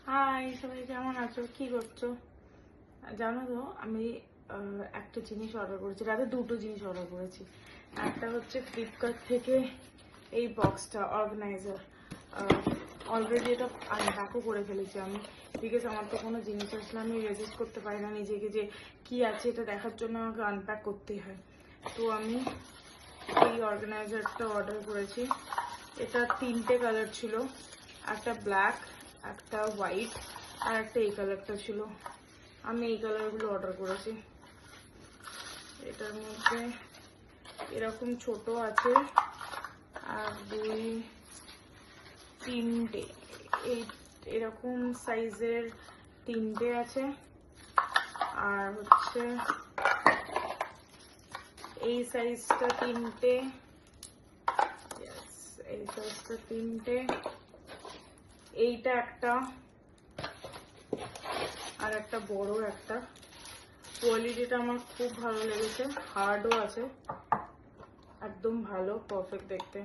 High সবাই, কেমন আছো? কি করছো? জানো তো আমি একটা জিনিস অর্ডার করেছি, রাতে দুটো জিনিস অর্ডার করেছি। একটা হচ্ছে ফ্লিপকার্ট থেকে এই বক্সটা অর্গানাইজার। অলরেডি এটা আনপ্যাকও করে ফেলেছি আমি, বিকজ আমার তো কোনো জিনিস আসলে আমি রেজিস্ট করতে পারি না নিজেকে যে কি আছে এটা দেখার জন্য আমাকে আনপ্যাক করতেই হয়। তো আমি এই অর্গানাইজারটা অর্ডার করেছি। এটা 3টে কালার ছিল, একটা ব্ল্যাক, একটা হোয়াইট আর একটা এই কালারটা ছিল। আমি এই কালারগুলো অর্ডার করেছি। এটার মধ্যে এরকম ছোট আছে আর 3টে এই এরকম সাইজের 3টে আছে, আর হচ্ছে এই সাইজটা 3টে, এই সাইজটা 3টে, এইটা একটা আর একটা বড় একটা। কোয়ালিটিটা আমার খুব ভালো লেগেছে, হার্ডও আছে, একদম ভালো, পারফেক্ট দেখতে।